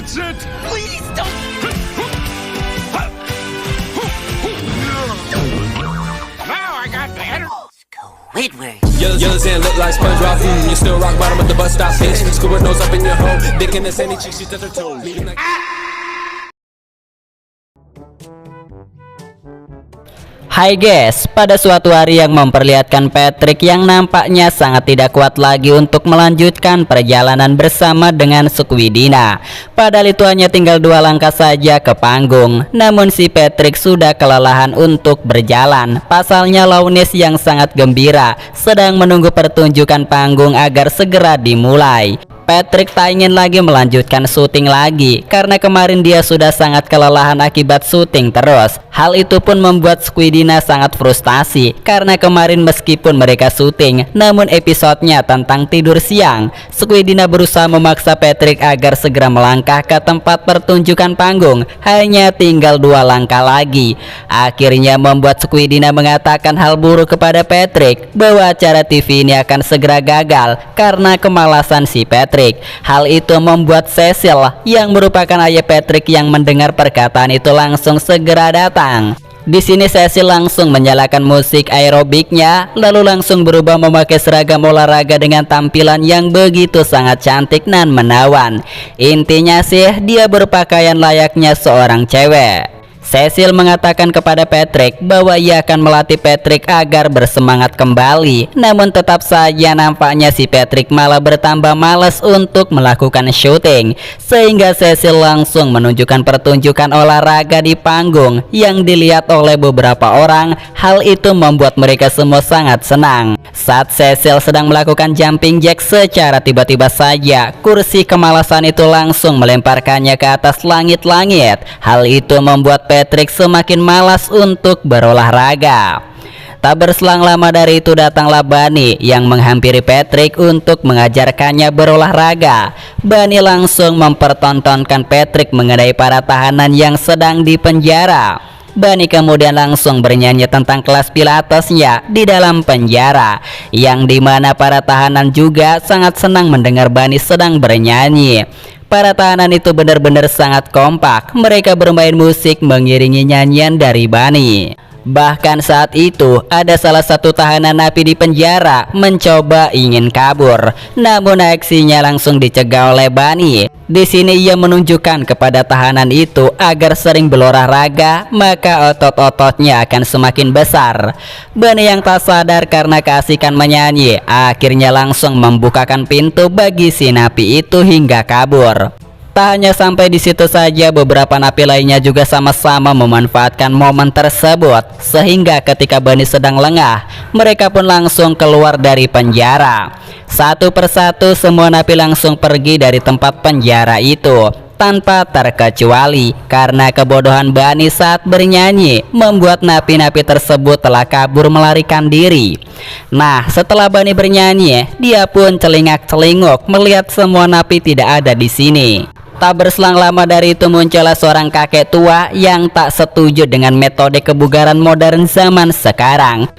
That's it. Please don't. Now I got better. Squidward. Yellow and look like SpongeBob. You still rock bottom at the bus stop, bitch. Scuba nose up in your hole. Dick in the sandy cheek, she does her toes. Hai guys, pada suatu hari yang memperlihatkan Patrick yang nampaknya sangat tidak kuat lagi untuk melanjutkan perjalanan bersama dengan Squidina. Padahal itu hanya tinggal 2 langkah saja ke panggung. Namun si Patrick sudah kelelahan untuk berjalan. Pasalnya Lawnes yang sangat gembira sedang menunggu pertunjukan panggung agar segera dimulai. Patrick tak ingin lagi melanjutkan syuting lagi karena kemarin dia sudah sangat kelelahan akibat syuting terus. Hal itu pun membuat Squidina sangat frustasi karena kemarin meskipun mereka syuting, namun episodenya tentang tidur siang. Squidina berusaha memaksa Patrick agar segera melangkah ke tempat pertunjukan panggung. Hanya tinggal 2 langkah lagi. Akhirnya membuat Squidina mengatakan hal buruk kepada Patrick bahwa acara TV ini akan segera gagal karena kemalasan si Patrick. Hal itu membuat Cecil yang merupakan ayah Patrick yang mendengar perkataan itu langsung segera datang. Di sini Cecil langsung menyalakan musik aerobiknya, lalu langsung berubah memakai seragam olahraga dengan tampilan yang begitu sangat cantik dan menawan. Intinya sih dia berpakaian layaknya seorang cewek. Cecil mengatakan kepada Patrick bahwa ia akan melatih Patrick agar bersemangat kembali. Namun tetap saja nampaknya si Patrick malah bertambah malas untuk melakukan syuting. Sehingga Cecil langsung menunjukkan pertunjukan olahraga di panggung yang dilihat oleh beberapa orang. Hal itu membuat mereka semua sangat senang. Saat Cecil sedang melakukan jumping jack, secara tiba-tiba saja kursi kemalasan itu langsung melemparkannya ke atas langit-langit. Hal itu membuat Patrick semakin malas untuk berolahraga. Tak berselang lama dari itu datanglah Bunny yang menghampiri Patrick untuk mengajarkannya berolahraga. Bunny langsung mempertontonkan Patrick mengenai para tahanan yang sedang dipenjara. Bunny kemudian langsung bernyanyi tentang kelas pilatesnya di dalam penjara, yang dimana para tahanan juga sangat senang mendengar Bunny sedang bernyanyi. Para tahanan itu benar-benar sangat kompak. Mereka bermain musik mengiringi nyanyian dari Bunny. Bahkan saat itu ada salah satu tahanan napi di penjara mencoba ingin kabur, namun aksinya langsung dicegah oleh Bunny. Di sini ia menunjukkan kepada tahanan itu agar sering berolahraga, maka otot-ototnya akan semakin besar. Bunny yang tak sadar karena keasikan menyanyi, akhirnya langsung membukakan pintu bagi si napi itu hingga kabur. Tak hanya sampai di situ saja, beberapa napi lainnya juga sama-sama memanfaatkan momen tersebut, sehingga ketika Bunny sedang lengah, mereka pun langsung keluar dari penjara. Satu persatu semua napi langsung pergi dari tempat penjara itu tanpa terkecuali karena kebodohan Bunny saat bernyanyi membuat napi-napi tersebut telah kabur melarikan diri. Nah, setelah Bunny bernyanyi, dia pun celingak-celinguk melihat semua napi tidak ada di sini. Tak berselang lama dari itu muncullah seorang kakek tua yang tak setuju dengan metode kebugaran modern zaman sekarang.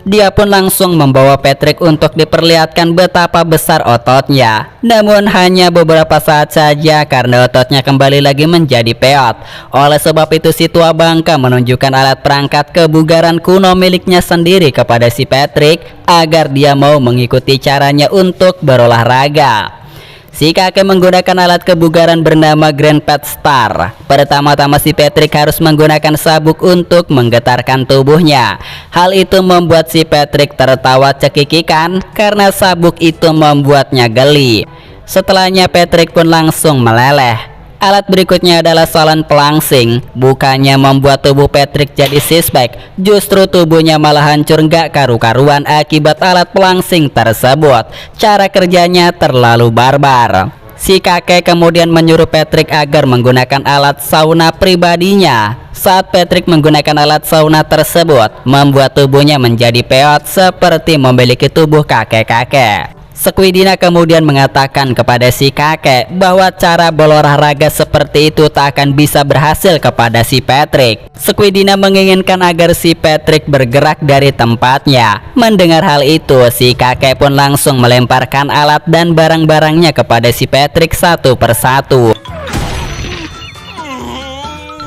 Dia pun langsung membawa Patrick untuk diperlihatkan betapa besar ototnya. Namun hanya beberapa saat saja karena ototnya kembali lagi menjadi peot. Oleh sebab itu si tua bangka menunjukkan alat perangkat kebugaran kuno miliknya sendiri kepada si Patrick agar dia mau mengikuti caranya untuk berolahraga. Si kakek menggunakan alat kebugaran bernama Grand Pet Star. Pertama-tama si Patrick harus menggunakan sabuk untuk menggetarkan tubuhnya. Hal itu membuat si Patrick tertawa cekikikan karena sabuk itu membuatnya geli. Setelahnya Patrick pun langsung meleleh. Alat berikutnya adalah salon pelangsing. Bukannya membuat tubuh Patrick jadi six-pack, justru tubuhnya malah hancur gak karu-karuan akibat alat pelangsing tersebut. Cara kerjanya terlalu barbar. Si kakek kemudian menyuruh Patrick agar menggunakan alat sauna pribadinya. Saat Patrick menggunakan alat sauna tersebut, membuat tubuhnya menjadi peot seperti memiliki tubuh kakek-kakek. Squidina kemudian mengatakan kepada si kakek bahwa cara berolahraga seperti itu tak akan bisa berhasil kepada si Patrick. Squidina menginginkan agar si Patrick bergerak dari tempatnya. Mendengar hal itu, si kakek pun langsung melemparkan alat dan barang-barangnya kepada si Patrick satu persatu.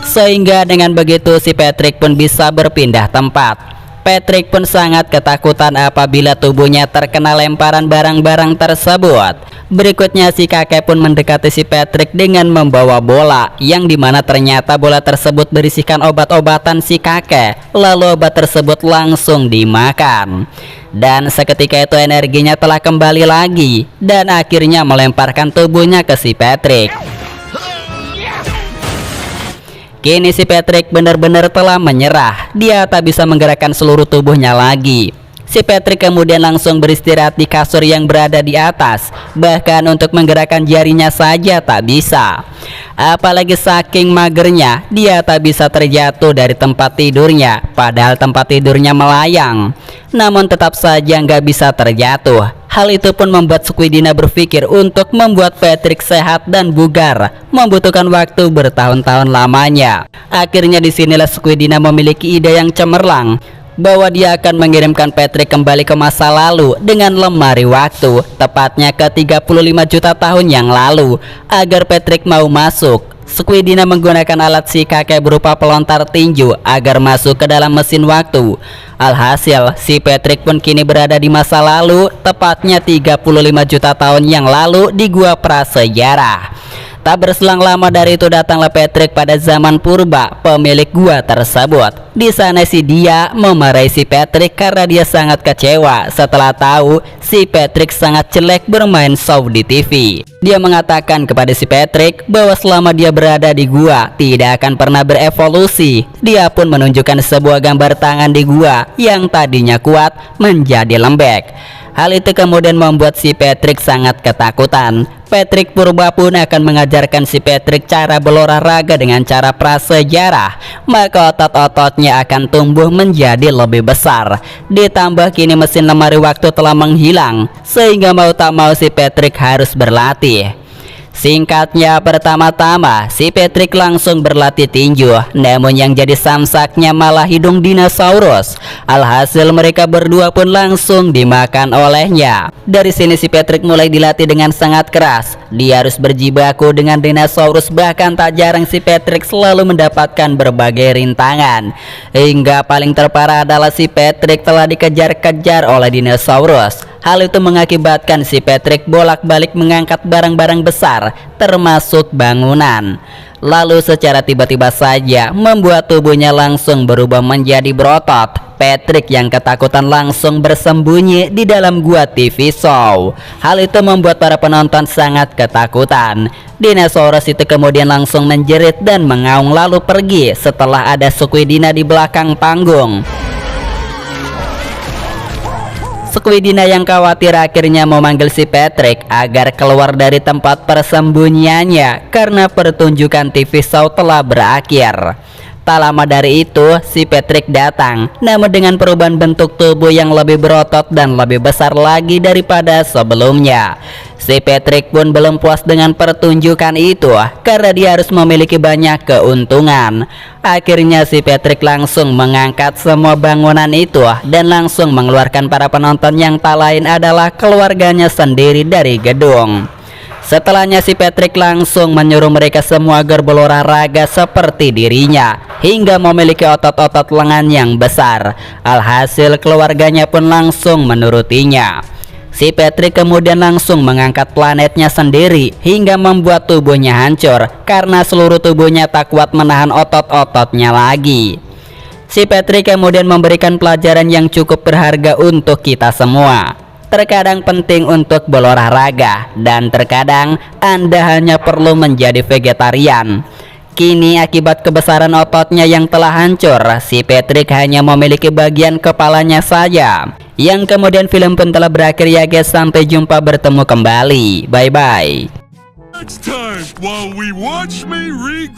sehingga dengan begitu si Patrick pun bisa berpindah tempat. Patrick pun sangat ketakutan apabila tubuhnya terkena lemparan barang-barang tersebut. Berikutnya si kakek pun mendekati si Patrick dengan membawa bola, yang dimana ternyata bola tersebut berisikan obat-obatan si kakek. Lalu obat tersebut langsung dimakan. Dan seketika itu energinya telah kembali lagi, dan akhirnya melemparkan tubuhnya ke si Patrick. Kini si Patrick benar-benar telah menyerah. Dia tak bisa menggerakkan seluruh tubuhnya lagi. Si Patrick kemudian langsung beristirahat di kasur yang berada di atas. Bahkan untuk menggerakkan jarinya saja tak bisa. Apalagi saking magernya, dia tak bisa terjatuh dari tempat tidurnya. Padahal tempat tidurnya melayang. Namun tetap saja nggak bisa terjatuh. Hal itu pun membuat Squidina berpikir untuk membuat Patrick sehat dan bugar, membutuhkan waktu bertahun-tahun lamanya. Akhirnya disinilah Squidina memiliki ide yang cemerlang, bahwa dia akan mengirimkan Patrick kembali ke masa lalu dengan lemari waktu, tepatnya ke 35 juta tahun yang lalu, agar Patrick mau masuk. Squidina menggunakan alat si kakek berupa pelontar tinju agar masuk ke dalam mesin waktu. Alhasil, si Patrick pun kini berada di masa lalu, tepatnya 35 juta tahun yang lalu di gua prasejarah. Tak berselang lama dari itu datanglah Patrick pada zaman purba, pemilik gua tersebut. Di sana si dia memarahi si Patrick karena dia sangat kecewa setelah tahu si Patrick sangat jelek bermain show di TV. Dia mengatakan kepada si Patrick bahwa selama dia berada di gua tidak akan pernah berevolusi. Dia pun menunjukkan sebuah gambar tangan di gua yang tadinya kuat menjadi lembek. Hal itu kemudian membuat si Patrick sangat ketakutan. Patrick purba pun akan mengajarkan si Patrick cara berolahraga dengan cara prasejarah. Maka otot-ototnya akan tumbuh menjadi lebih besar. Ditambah kini mesin lemari waktu telah menghilang, sehingga mau tak mau si Patrick harus berlatih. Singkatnya, pertama-tama si Patrick langsung berlatih tinju, namun yang jadi samsaknya malah hidung dinosaurus. Alhasil mereka berdua pun langsung dimakan olehnya. Dari sini si Patrick mulai dilatih dengan sangat keras. Dia harus berjibaku dengan dinosaurus, bahkan tak jarang si Patrick selalu mendapatkan berbagai rintangan. Hingga paling terparah adalah si Patrick telah dikejar-kejar oleh dinosaurus. Hal itu mengakibatkan si Patrick bolak-balik mengangkat barang-barang besar, termasuk bangunan. Lalu secara tiba-tiba saja membuat tubuhnya langsung berubah menjadi berotot. Patrick yang ketakutan langsung bersembunyi di dalam gua TV show. Hal itu membuat para penonton sangat ketakutan. Dinosaurus itu kemudian langsung menjerit dan mengaung lalu pergi setelah ada Squidina di belakang panggung. Squidina yang khawatir akhirnya memanggil si Patrick agar keluar dari tempat persembunyiannya karena pertunjukan TV show telah berakhir. Tak lama dari itu, si Patrick datang, namun dengan perubahan bentuk tubuh yang lebih berotot dan lebih besar lagi daripada sebelumnya. Si Patrick pun belum puas dengan pertunjukan itu karena dia harus memiliki banyak keuntungan. Akhirnya si Patrick langsung mengangkat semua bangunan itu dan langsung mengeluarkan para penonton yang tak lain adalah keluarganya sendiri dari gedung. Setelahnya si Patrick langsung menyuruh mereka semua agar berolahraga seperti dirinya hingga memiliki otot-otot lengan yang besar. Alhasil keluarganya pun langsung menurutinya. Si Patrick kemudian langsung mengangkat planetnya sendiri hingga membuat tubuhnya hancur karena seluruh tubuhnya tak kuat menahan otot-ototnya lagi. Si Patrick kemudian memberikan pelajaran yang cukup berharga untuk kita semua. Terkadang penting untuk berolahraga dan terkadang Anda hanya perlu menjadi vegetarian. Kini akibat kebesaran ototnya yang telah hancur, si Patrick hanya memiliki bagian kepalanya saja. Yang kemudian film pun telah berakhir ya guys. Sampai jumpa, bertemu kembali. Bye bye. Next time, while we watch me